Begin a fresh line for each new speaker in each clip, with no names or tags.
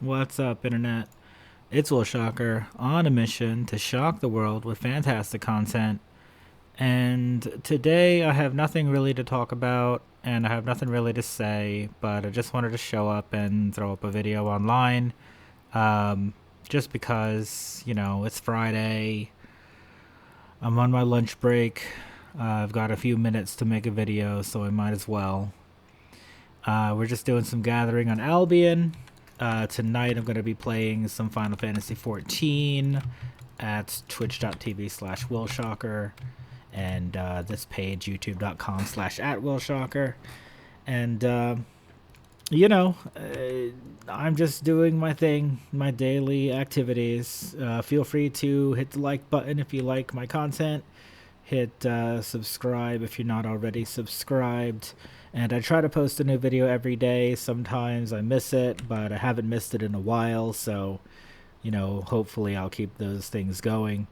What's up, Internet? It's Will Shocker on a mission to shock the world with fantastic content. And today I have nothing really to talk about and I have nothing really to say, but I just wanted to show up and throw up a video online. Um, just because, it's Friday. I'm on my lunch break. I've got a few minutes to make a video, so I might as well. We're just doing some gathering on Albion. Tonight I'm going to be playing some Final Fantasy 14 at twitch.tv/WillShocker and this page youtube.com/@WillShocker. And, I'm just doing my thing, my daily activities. Feel free to hit the like button if you like my content. Hit subscribe if you're not already subscribed. And I try to post a new video every day. Sometimes I miss it, but I haven't missed it in a while. So, hopefully I'll keep those things going.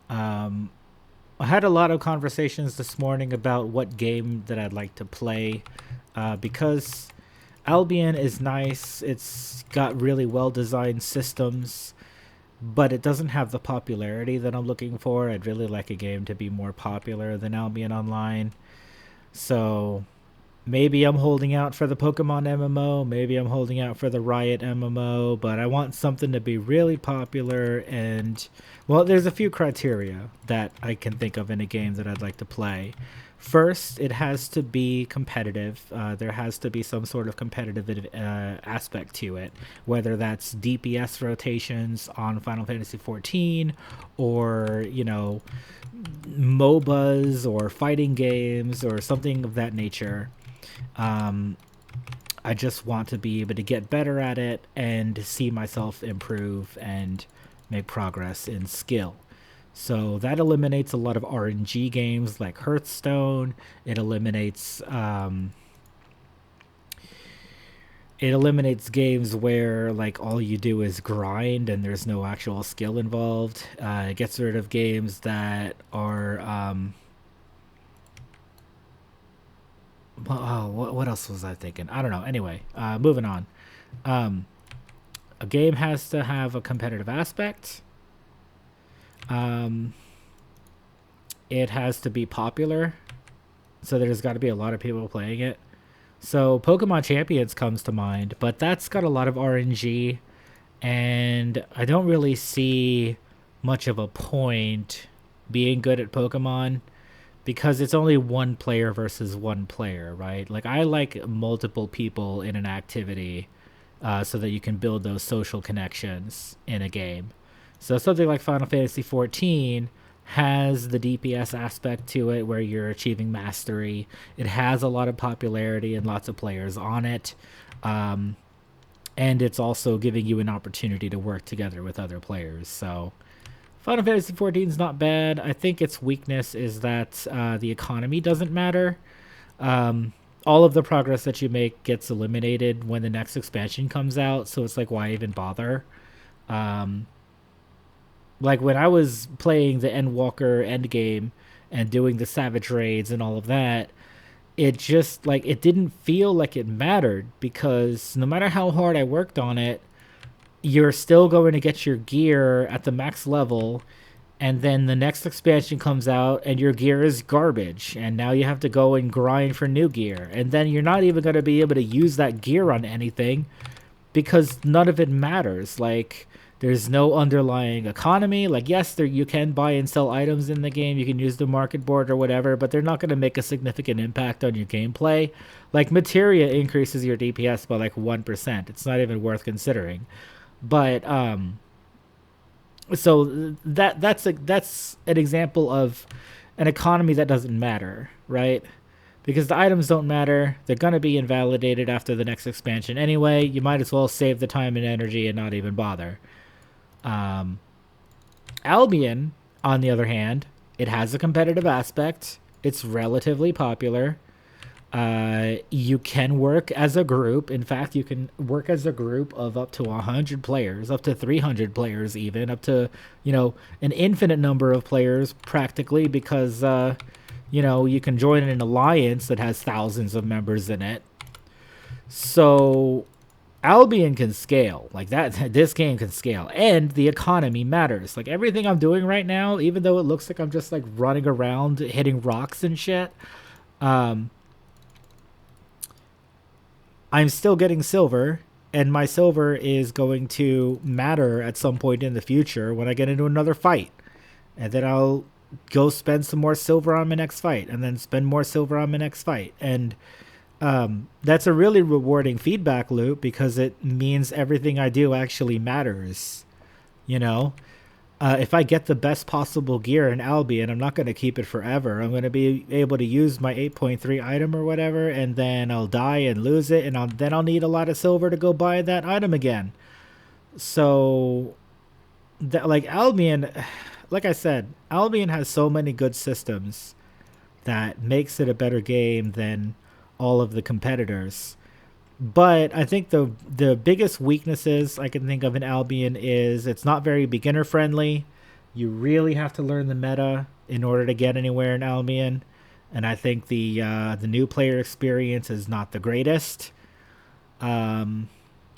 I had a lot of conversations this morning about what game that I'd like to play. Because Albion is nice. It's got really well-designed systems, but it doesn't have the popularity that I'm looking for. I'd really like a game to be more popular than Albion Online. So maybe I'm holding out for the Pokemon MMO, maybe I'm holding out for the Riot MMO, but I want something to be really popular. And, well, there's a few criteria that I can think of in a game that I'd like to play. First, it has to be competitive. There has to be some sort of competitive aspect to it, whether that's DPS rotations on Final Fantasy XIV or, MOBAs or fighting games or something of that nature. I just want to be able to get better at it and see myself improve and make progress in skill. So that eliminates a lot of RNG games like Hearthstone. It eliminates games where like all you do is grind and there's no actual skill involved. It gets rid of games that are what else was I thinking? I don't know. Anyway, moving on. A game has to have a competitive aspect. It has to be popular, so there's got to be a lot of people playing it. So Pokemon Champions comes to mind, but that's got a lot of RNG, and I don't really see much of a point being good at Pokemon because it's only one player versus one player, right? Like, I like multiple people in an activity so that you can build those social connections in a game. So something like Final Fantasy XIV has the DPS aspect to it where you're achieving mastery. It has a lot of popularity and lots of players on it. And it's also giving you an opportunity to work together with other players. So Final Fantasy XIV is not bad. I think its weakness is that the economy doesn't matter. All of the progress that you make gets eliminated when the next expansion comes out. So it's like, why even bother? Like when I was playing the Endwalker endgame and doing the Savage Raids and all of that, it just like it didn't feel like it mattered because no matter how hard I worked on it, you're still going to get your gear at the max level, and then the next expansion comes out and your gear is garbage, and now you have to go and grind for new gear, and then you're not even going to be able to use that gear on anything because none of it matters. Like, there's no underlying economy. Like, yes, you can buy and sell items in the game. You can use the market board or whatever, but they're not going to make a significant impact on your gameplay. Like, materia increases your DPS by like 1%. It's not even worth considering. But so that's an example of an economy that doesn't matter, right? Because the items don't matter. They're going to be invalidated after the next expansion anyway. You might as well save the time and energy and not even bother. Albion, on the other hand, it has a competitive aspect. It's relatively popular. You can work as a group. In fact, you can work as a group of up to 100 players, up to 300 players even, up to, an infinite number of players practically because, you can join an alliance that has thousands of members in it. So Albion can scale like that. This game can scale, and the economy matters. Like everything I'm doing right now, even though it looks like I'm just like running around hitting rocks and shit, um, I'm still getting silver, and my silver is going to matter at some point in the future when I get into another fight, and then I'll go spend some more silver on my next fight, and then spend more silver on my next fight, and that's a really rewarding feedback loop because it means everything I do actually matters. You know, if I get the best possible gear in Albion, I'm not going to keep it forever. I'm going to be able to use my 8.3 item or whatever, and then I'll die and lose it, and then I'll need a lot of silver to go buy that item again. So, that like Albion, like I said, Albion has so many good systems that makes it a better game than all of the competitors. But I think the biggest weaknesses I can think of in Albion is it's not very beginner friendly. You really have to learn the meta in order to get anywhere in Albion, and I think the new player experience is not the greatest. Um,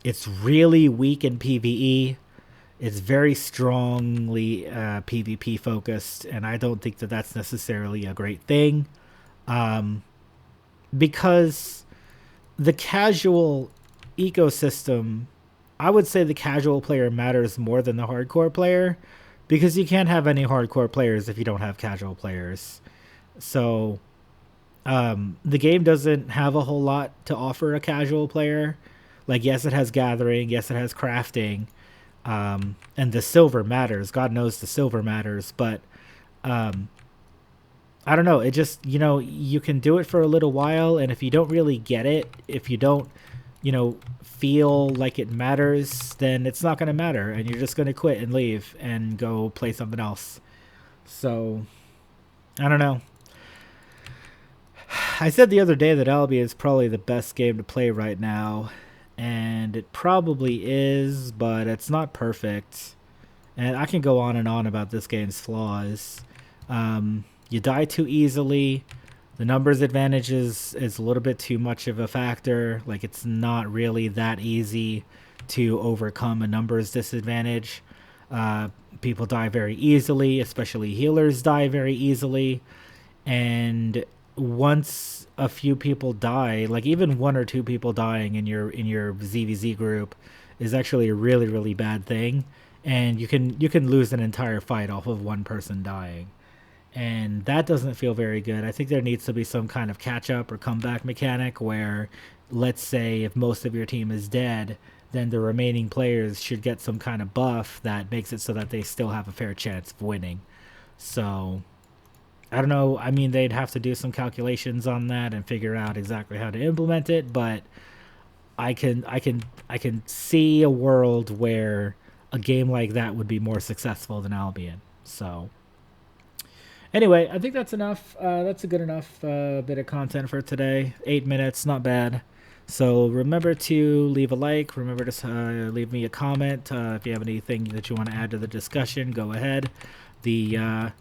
it's really weak in PVE. It's very strongly PvP focused, and I don't think that that's necessarily a great thing. Um, because the casual ecosystem, I would say the casual player matters more than the hardcore player because you can't have any hardcore players if you don't have casual players. So the game doesn't have a whole lot to offer a casual player. Like, yes, it has gathering, yes, it has crafting, and the silver matters. God knows the silver matters, but um, I don't know. It just, you can do it for a little while, and if you don't really get it, if you don't, feel like it matters, then it's not going to matter, and you're just going to quit and leave and go play something else. So, I don't know. I said the other day that Albion is probably the best game to play right now, and it probably is, but it's not perfect. And I can go on and on about this game's flaws. You die too easily. The numbers advantage is a little bit too much of a factor. Like, it's not really that easy to overcome a numbers disadvantage. People die very easily, especially healers die very easily. And once a few people die, like even one or two people dying in your ZVZ group is actually a really, really bad thing. And you can lose an entire fight off of one person dying, and that doesn't feel very good. I think there needs to be some kind of catch up or comeback mechanic where, let's say, if most of your team is dead, then the remaining players should get some kind of buff that makes it so that they still have a fair chance of winning. So, I don't know. I mean, they'd have to do some calculations on that and figure out exactly how to implement it, but I can see a world where a game like that would be more successful than Albion. So, anyway, I think that's enough. That's a good enough bit of content for today. 8 minutes, not bad. So remember to leave a like. Remember to leave me a comment. If you have anything that you want to add to the discussion, go ahead. The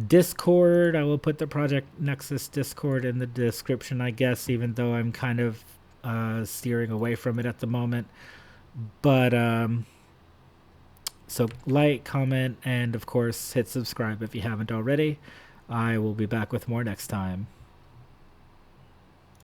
Discord, I will put the Project Nexus Discord in the description, I guess, even though I'm kind of steering away from it at the moment. But so like, comment, and of course hit subscribe if you haven't already. I will be back with more next time.